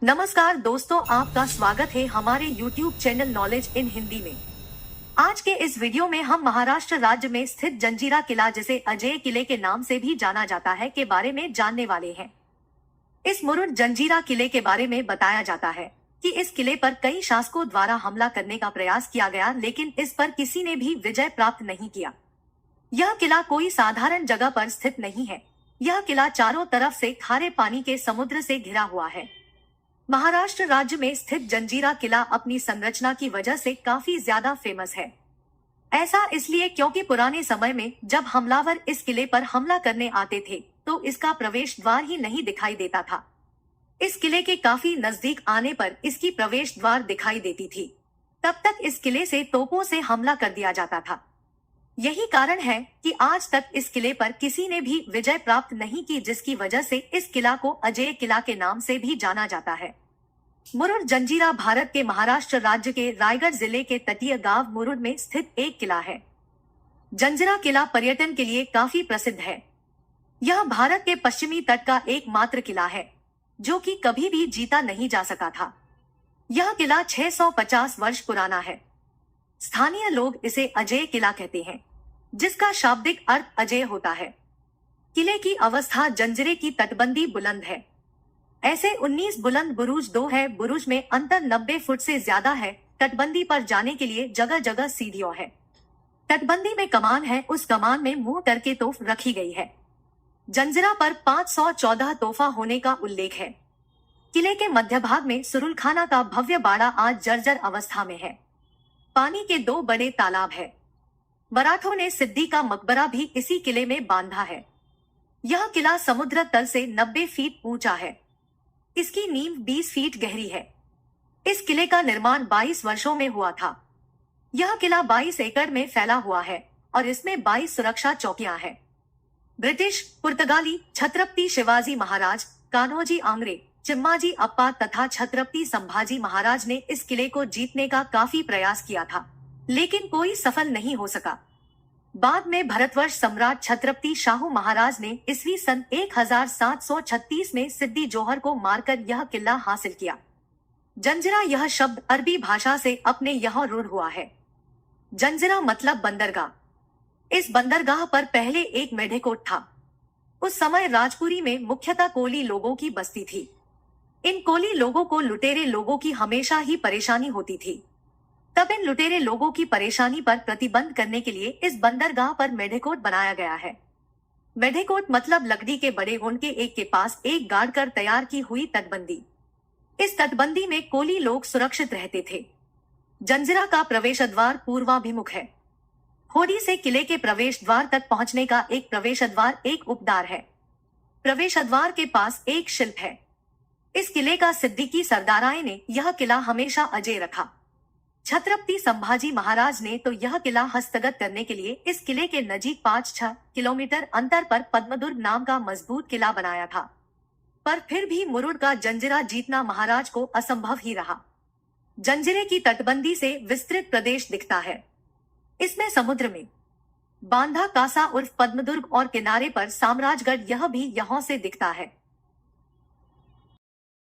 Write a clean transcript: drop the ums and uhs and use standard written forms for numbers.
नमस्कार दोस्तों, आपका स्वागत है हमारे YouTube channel knowledge in Hindi में। आज के इस वीडियो में हम महाराष्ट्र राज्य में स्थित जंजीरा किला, जिसे अजय किले के नाम से भी जाना जाता है, के बारे में जानने वाले हैं। इस मुरुड जंजीरा किले के बारे में बताया जाता है कि इस किले पर कई शासकों द्वारा हमला करने का प्रयास किया गया, लेकिन इस पर किसी ने भी विजय प्राप्त नहीं किया। यह किला कोई साधारण जगह पर स्थित नहीं है। यह किला चारों तरफ से खारे पानी के समुद्र से घिरा हुआ है। महाराष्ट्र राज्य में स्थित जंजीरा किला अपनी संरचना की वजह से काफी ज्यादा फेमस है। ऐसा इसलिए क्योंकि पुराने समय में जब हमलावर इस किले पर हमला करने आते थे तो इसका प्रवेश द्वार ही नहीं दिखाई देता था। इस किले के काफी नजदीक आने पर इसकी प्रवेश द्वार दिखाई देती थी। तब तक इस किले से तोपों से हमला कर दिया जाता था। यही कारण है कि आज तक इस किले पर किसी ने भी विजय प्राप्त नहीं की, जिसकी वजह से इस किला को अजय किला के नाम से भी जाना जाता है। मुरुड जंजीरा भारत के महाराष्ट्र राज्य के रायगढ़ जिले के तटीय गांव मुरुड में स्थित एक किला है। जंजीरा किला पर्यटन के लिए काफी प्रसिद्ध है। यह भारत के पश्चिमी तट का एकमात्र किला है जो कि कभी भी जीता नहीं जा सका था। यह किला 650 वर्ष पुराना है। स्थानीय लोग इसे अजय किला कहते हैं, जिसका शाब्दिक अर्थ अजय होता है। किले की अवस्था जंजीरे की तटबंदी बुलंद है। ऐसे 19 बुलंद बुरुज 2 है। बुरुज में अंतर 90 फुट से ज्यादा है। तटबंदी पर जाने के लिए जगह जगह सीढ़ियां है। तटबंदी में कमान है, उस कमान में मुंह करके तोफ रखी गई है। जंजीरा पर 514 तोफा होने का उल्लेख है। किले के मध्य भाग में सुरुलखाना का भव्य बाड़ा आज जर्जर अवस्था में है। पानी के 2 बड़े तालाब है। मराठों ने सिद्दी का मकबरा भी इसी किले में बांधा है। यह किला समुद्र तल से 90 फीट ऊंचा है। इसकी नींव 20 फीट गहरी है। इस किले का निर्माण 22 वर्षों में हुआ था। यह किला 22 एकड़ में फैला हुआ है और इसमें 22 सुरक्षा चौकियां हैं। ब्रिटिश, पुर्तगाली, छत्रपति शिवाजी महाराज, कान्होजी आंग्रे, चिम्माजी अप्पा तथा छत्रपति संभाजी महाराज ने इस किले को जीतने का काफी प्रयास किया था, लेकिन कोई सफल नहीं हो सका। बाद में भारतवर्ष सम्राट छत्रपति शाहू महाराज ने ईस्वी सन 1736 में सिद्दी जोहर को मारकर यह किला हासिल किया। जंजीरा यह शब्द अरबी भाषा से अपने यहाँ रूढ़ हुआ है। जंजीरा मतलब बंदरगाह। इस बंदरगाह पर पहले एक मेढेकोट था। उस समय राजपुरी में मुख्यतः कोली लोगों की बस्ती थी। इन कोली लोगों को लुटेरे लोगों की हमेशा ही परेशानी होती थी। तब इन लुटेरे लोगों की परेशानी पर प्रतिबंध करने के लिए इस बंदरगाह पर मेढेकोट बनाया गया है। मेढेकोट मतलब लकड़ी के बड़े ऊन के एक के पास एक गाड़ कर तैयार की हुई तटबंदी। इस तटबंदी में कोली लोग सुरक्षित रहते थे। जंजीरा का प्रवेश द्वार पूर्वाभिमुख है। होड़ी से किले के प्रवेश द्वार तक पहुंचने का एक प्रवेश द्वार एक उपद्वार है। प्रवेश द्वार के पास एक शिल्प है। इस किले का सिद्दीकी सरदाराए ने यह किला हमेशा अजय रखा। छत्रपति संभाजी महाराज ने तो यह किला हस्तगत करने के लिए इस किले के नजीक 5-6 किलोमीटर अंतर पर पद्मदुर्ग नाम का मजबूत किला बनाया था। पर फिर भी मुरुड का जंजीरा जीतना महाराज को असंभव ही रहा। जंजीरे की तटबंदी से विस्तृत प्रदेश दिखता है। इसमें समुद्र में बांधा कासा उर्फ पद्मदुर्ग और किनारे पर साम्राजगढ़ यह भी यहाँ से दिखता है।